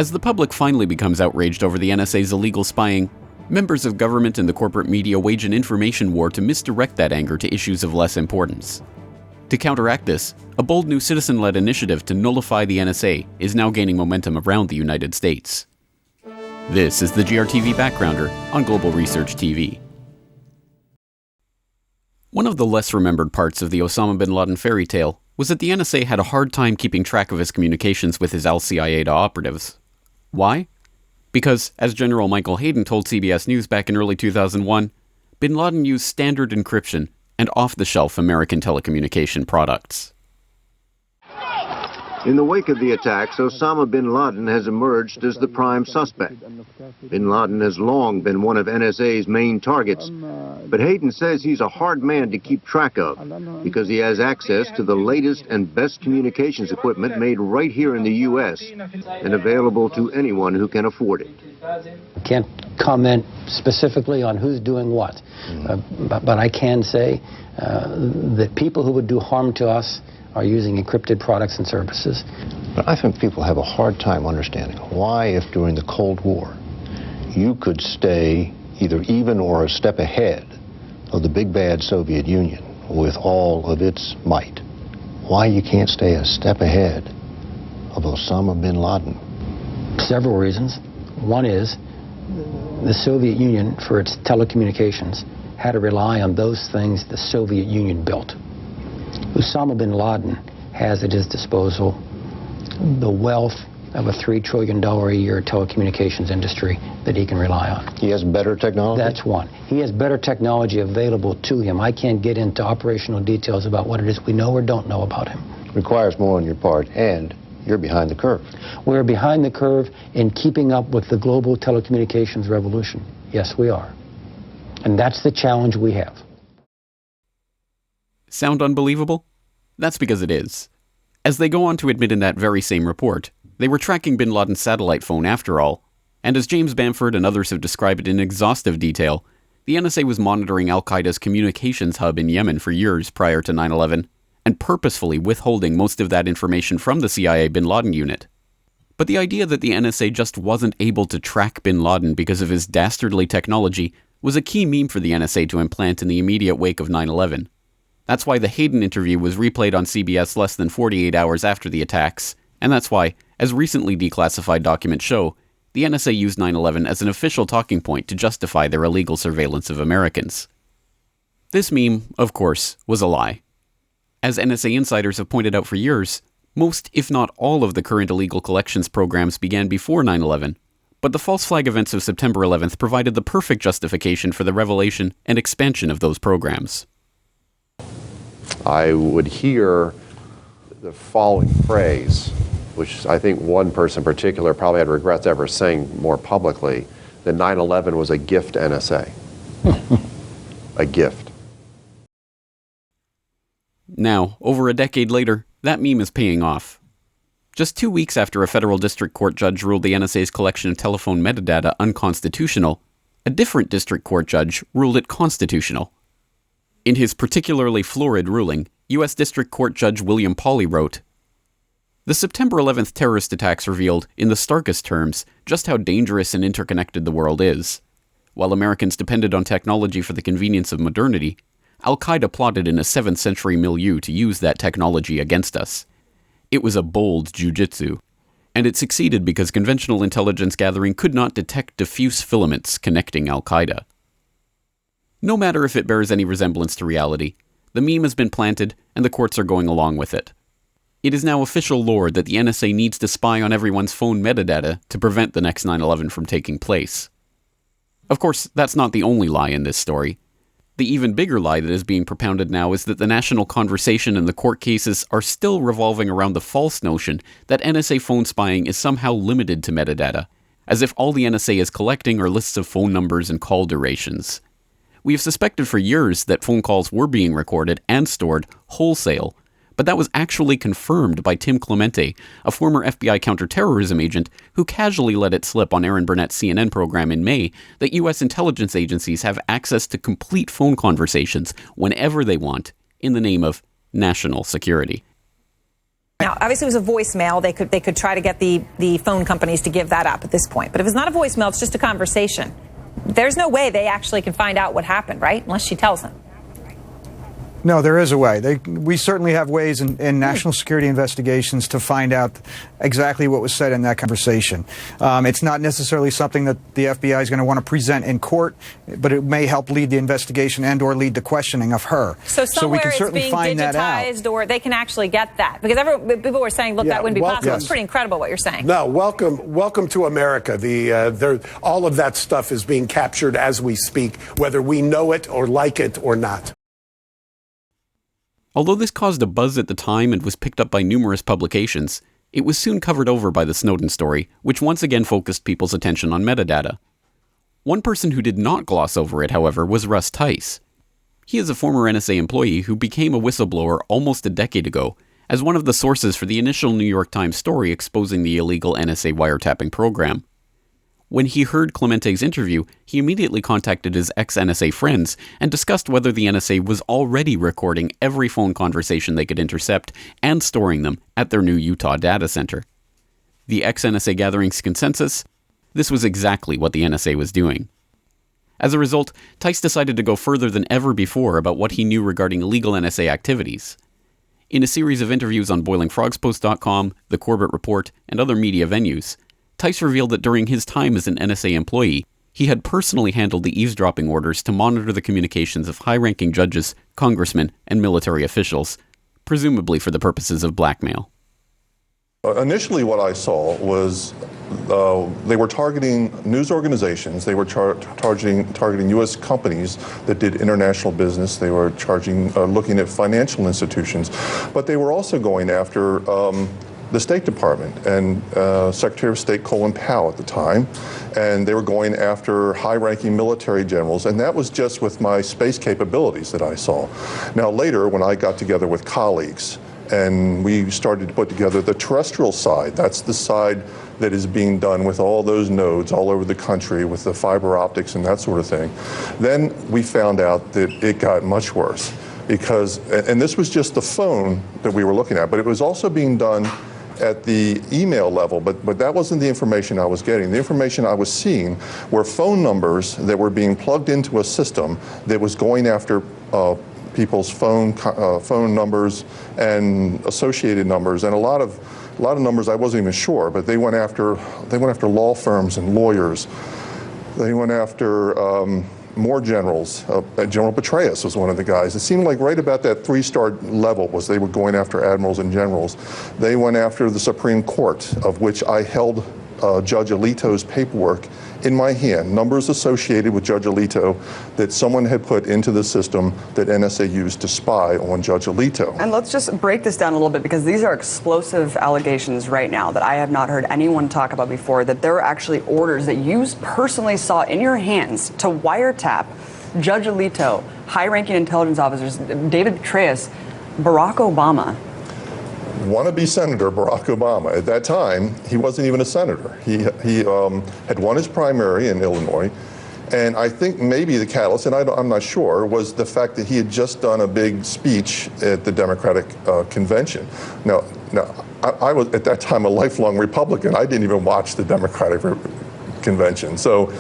As the public finally becomes outraged over the NSA's illegal spying, members of government and the corporate media wage an information war to misdirect that anger to issues of less importance. To counteract this, a bold new citizen-led initiative to nullify the NSA is now gaining momentum around the United States. This is the GRTV Backgrounder on Global Research TV. One of the less remembered parts of the Osama bin Laden fairy tale was that the NSA had a hard time keeping track of his communications with his al-Qaeda operatives. Why? Because, as General Michael Hayden told CBS News back in early 2001, bin Laden used standard encryption and off-the-shelf American telecommunication products. In the wake of the attacks, Osama bin Laden has emerged as the prime suspect. Bin Laden has long been one of NSA's main targets, but Hayden says he's a hard man to keep track of because he has access to the latest and best communications equipment made right here in the U.S. and available to anyone who can afford it. Can't comment specifically on who's doing what, but I can say that people who would do harm to us are using encrypted products and services. But I think people have a hard time understanding why, if during the Cold War you could stay either even or a step ahead of the big bad Soviet Union with all of its might, why you can't stay a step ahead of Osama bin Laden. Several reasons. One is the Soviet Union, for its telecommunications, had to rely on those things the Soviet Union built. Osama bin Laden has at his disposal the wealth of a $3 trillion a year telecommunications industry that he can rely on. He has better technology? That's one. He has better technology available to him. I can't get into operational details about what it is we know or don't know about him. Requires more on your part, and you're behind the curve. We're behind the curve in keeping up with the global telecommunications revolution. Yes, we are. And that's the challenge we have. Sound unbelievable? That's because it is. As they go on to admit in that very same report, they were tracking bin Laden's satellite phone after all, and as James Bamford and others have described it in exhaustive detail, the NSA was monitoring al-Qaeda's communications hub in Yemen for years prior to 9/11, and purposefully withholding most of that information from the CIA bin Laden unit. But the idea that the NSA just wasn't able to track bin Laden because of his dastardly technology was a key meme for the NSA to implant in the immediate wake of 9/11. That's why the Hayden interview was replayed on CBS less than 48 hours after the attacks, and that's why, as recently declassified documents show, the NSA used 9/11 as an official talking point to justify their illegal surveillance of Americans. This meme, of course, was a lie. As NSA insiders have pointed out for years, most, if not all, of the current illegal collections programs began before 9/11, but the false flag events of September 11th provided the perfect justification for the revelation and expansion of those programs. I would hear the following phrase, which I think one person in particular probably had regrets ever saying more publicly, that 9/11 was a gift to NSA. A gift. Now, over a decade later, that meme is paying off. Just 2 weeks after a federal district court judge ruled the NSA's collection of telephone metadata unconstitutional, a different district court judge ruled it constitutional. In his particularly florid ruling, U.S. District Court Judge William Pauley wrote, "The September 11th terrorist attacks revealed, in the starkest terms, just how dangerous and interconnected the world is. While Americans depended on technology for the convenience of modernity, al-Qaeda plotted in a 7th century milieu to use that technology against us. It was a bold jujitsu, and it succeeded because conventional intelligence gathering could not detect diffuse filaments connecting al-Qaeda. No matter if it bears any resemblance to reality, the meme has been planted and the courts are going along with it. It is now official lore that the NSA needs to spy on everyone's phone metadata to prevent the next 9/11 from taking place. Of course, that's not the only lie in this story. The even bigger lie that is being propounded now is that the national conversation and the court cases are still revolving around the false notion that NSA phone spying is somehow limited to metadata, as if all the NSA is collecting are lists of phone numbers and call durations. We have suspected for years that phone calls were being recorded and stored wholesale, but that was actually confirmed by Tim Clemente, a former FBI counterterrorism agent who casually let it slip on Aaron Burnett's CNN program in May that U.S. intelligence agencies have access to complete phone conversations whenever they want in the name of national security. Now, obviously, it was a voicemail. They could try to get the phone companies to give that up at this point. But if it's not a voicemail, it's just a conversation. There's no way they actually can find out what happened, right? Unless she tells them. No, there is a way. We certainly have ways in national security investigations to find out exactly what was said in that conversation. It's not necessarily something that the FBI is going to want to present in court, but it may help lead the investigation and or lead to questioning of her. So somewhere we can it's certainly being find that out. digitized, or they can actually get that. Because people were saying, look, that wouldn't be possible. yes. It's pretty incredible what you're saying. No, welcome to America. All of that stuff is being captured as we speak, whether we know it or like it or not. Although this caused a buzz at the time and was picked up by numerous publications, it was soon covered over by the Snowden story, which once again focused people's attention on metadata. One person who did not gloss over it, however, was Russ Tice. He is a former NSA employee who became a whistleblower almost a decade ago as one of the sources for the initial New York Times story exposing the illegal NSA wiretapping program. When he heard Clemente's interview, he immediately contacted his ex-NSA friends and discussed whether the NSA was already recording every phone conversation they could intercept and storing them at their new Utah data center. The ex-NSA gathering's consensus? This was exactly what the NSA was doing. As a result, Tice decided to go further than ever before about what he knew regarding illegal NSA activities. In a series of interviews on BoilingFrogsPost.com, The Corbett Report, and other media venues, Tice revealed that during his time as an NSA employee, he had personally handled the eavesdropping orders to monitor the communications of high-ranking judges, congressmen, and military officials, presumably for the purposes of blackmail. Initially what I saw was they were targeting news organizations, they were targeting U.S. companies that did international business, they were looking at financial institutions, but they were also going after the State Department and Secretary of State Colin Powell at the time, and they were going after high-ranking military generals, and that was just with my space capabilities that I saw. Now later, when I got together with colleagues and we started to put together the terrestrial side, that's the side that is being done with all those nodes all over the country with the fiber optics and that sort of thing, then we found out that it got much worse because, and this was just the phone that we were looking at, but it was also being done at the email level, but that wasn't the information I was getting. The information I was seeing were phone numbers that were being plugged into a system that was going after people's phone numbers and associated numbers, and a lot of numbers I wasn't even sure, but they went after law firms and lawyers. They went after more generals. General Petraeus was one of the guys. It seemed like right about that 3-star level was they were going after admirals and generals. They went after the Supreme Court, of which I held Judge Alito's paperwork in my hand, numbers associated with Judge Alito that someone had put into the system that NSA used to spy on Judge Alito. And let's just break this down a little bit, because these are explosive allegations right now that I have not heard anyone talk about before, that there are actually orders that you personally saw in your hands to wiretap Judge Alito, high-ranking intelligence officers, David Petraeus, Barack Obama. Wannabe Senator Barack Obama. At that time, he wasn't even a senator. He had won his primary in Illinois, and I think maybe the catalyst, and I'm not sure, was the fact that he had just done a big speech at the Democratic convention. Now, I was at that time a lifelong Republican. I didn't even watch the Democratic convention. So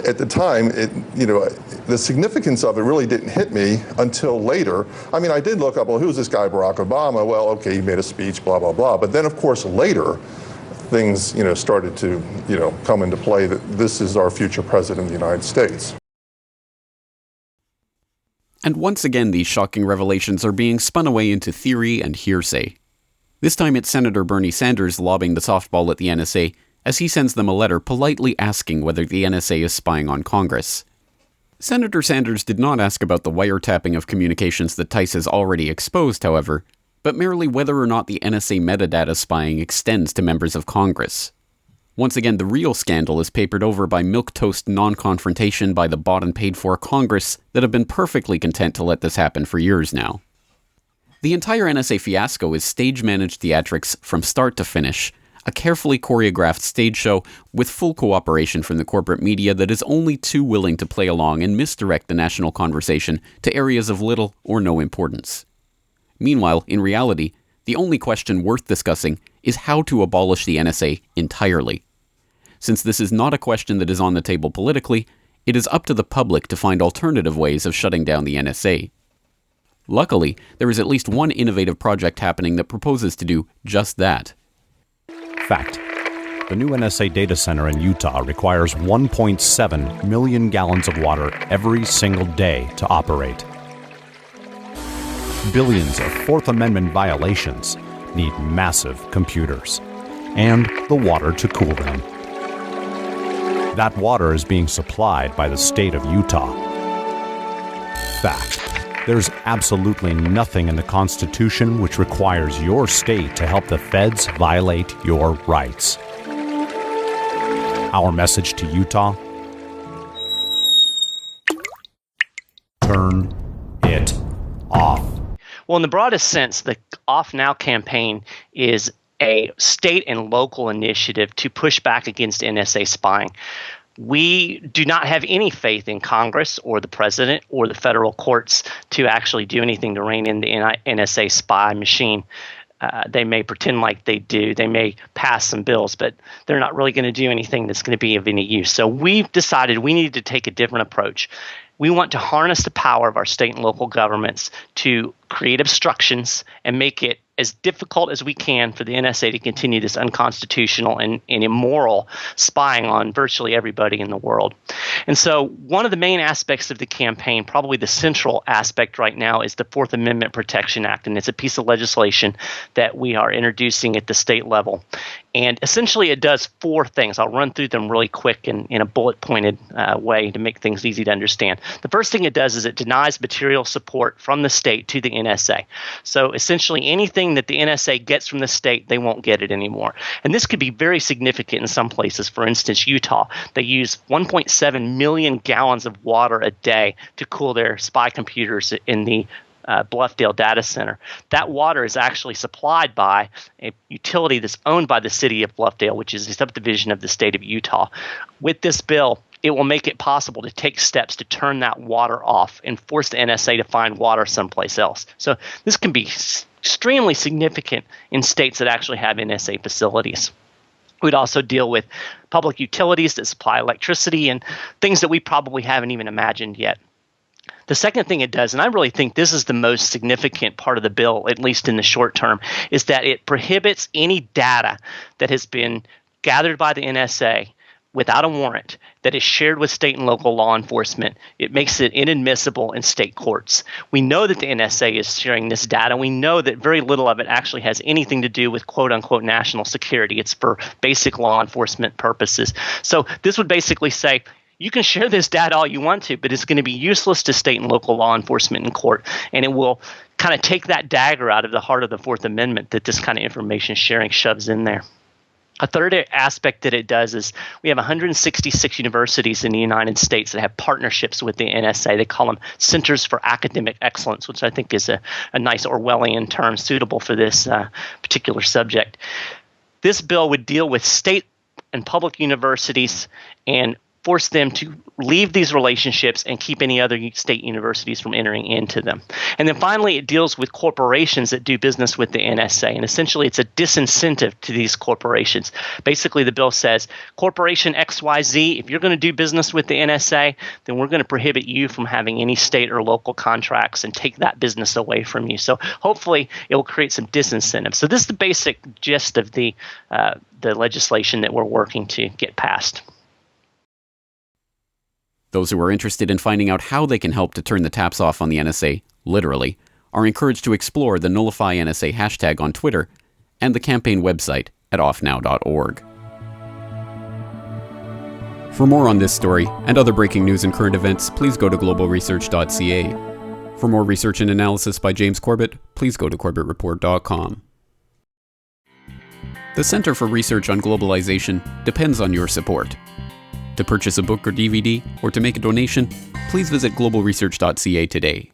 at the time, the significance of it really didn't hit me until later. I mean, I did look up, well, who's this guy, Barack Obama? Well, okay, he made a speech, blah, blah, blah. But then, of course, later, things, started to, come into play that this is our future president of the United States. And once again, these shocking revelations are being spun away into theory and hearsay. This time it's Senator Bernie Sanders lobbing the softball at the NSA as he sends them a letter politely asking whether the NSA is spying on Congress. Senator Sanders did not ask about the wiretapping of communications that Tice has already exposed, however, but merely whether or not the NSA metadata spying extends to members of Congress. Once again, the real scandal is papered over by milquetoast non-confrontation by the bought and paid for Congress that have been perfectly content to let this happen for years now. The entire NSA fiasco is stage-managed theatrics from start to finish, a carefully choreographed stage show with full cooperation from the corporate media that is only too willing to play along and misdirect the national conversation to areas of little or no importance. Meanwhile, in reality, The only question worth discussing is how to abolish the NSA entirely. Since this is not a question that is on the table politically, it is up to the public to find alternative ways of shutting down the NSA. Luckily, there is at least one innovative project happening that proposes to do just that. Fact. The new NSA data center in Utah requires 1.7 million gallons of water every single day to operate. Billions of Fourth Amendment violations need massive computers and the water to cool them. That water is being supplied by the state of Utah. Fact. There's absolutely nothing in the Constitution which requires your state to help the feds violate your rights. Our message to Utah: turn it off. Well, in the broadest sense, the Off Now campaign is a state and local initiative to push back against NSA spying. We do not have any faith in Congress or the president or the federal courts to actually do anything to rein in the NSA spy machine. They may pretend like they do. They may pass some bills, but they're not really going to do anything that's going to be of any use. So we've decided we need to take a different approach. We want to harness the power of our state and local governments to create obstructions and make it as difficult as we can for the NSA to continue this unconstitutional and immoral spying on virtually everybody in the world. And so one of the main aspects of the campaign, probably the central aspect right now, is the Fourth Amendment Protection Act. And it's a piece of legislation that we are introducing at the state level. And essentially it does four things. I'll run through them really quick in a bullet-pointed way to make things easy to understand. The first thing it does is it denies material support from the state to the NSA. So essentially anything that the NSA gets from the state, they won't get it anymore. And this could be very significant in some places. For instance, Utah, they use 1.7 million gallons of water a day to cool their spy computers in the Bluffdale data center. That water is actually supplied by a utility that's owned by the city of Bluffdale, which is a subdivision of the state of Utah. With this bill, it will make it possible to take steps to turn that water off and force the NSA to find water someplace else. So this can be extremely significant in states that actually have NSA facilities. We'd also deal with public utilities that supply electricity and things that we probably haven't even imagined yet. The second thing it does, and I really think this is the most significant part of the bill, at least in the short term, is that it prohibits any data that has been gathered by the NSA without a warrant that is shared with state and local law enforcement. It makes it inadmissible in state courts. We know that the NSA is sharing this data. We know that very little of it actually has anything to do with quote-unquote national security. It's for basic law enforcement purposes. So this would basically say, you can share this data all you want to, but it's going to be useless to state and local law enforcement in court, and it will kind of take that dagger out of the heart of the Fourth Amendment that this kind of information sharing shoves in there. A third aspect that it does is we have 166 universities in the United States that have partnerships with the NSA. They call them Centers for Academic Excellence, which I think is a nice Orwellian term suitable for this particular subject. This bill would deal with state and public universities and force them to leave these relationships and keep any other state universities from entering into them. And then finally, it deals with corporations that do business with the NSA. And essentially, it's a disincentive to these corporations. Basically, the bill says, Corporation XYZ, if you're going to do business with the NSA, then we're going to prohibit you from having any state or local contracts and take that business away from you. So hopefully, it will create some disincentive. So this is the basic gist of the legislation that we're working to get passed. Those who are interested in finding out how they can help to turn the taps off on the NSA, literally, are encouraged to explore the nullify NSA hashtag on Twitter and the campaign website at offnow.org. For more on this story and other breaking news and current events, please go to globalresearch.ca. For more research and analysis by James Corbett, please go to corbettreport.com. The Center for Research on Globalization depends on your support. To purchase a book or DVD, or to make a donation, please visit globalresearch.ca today.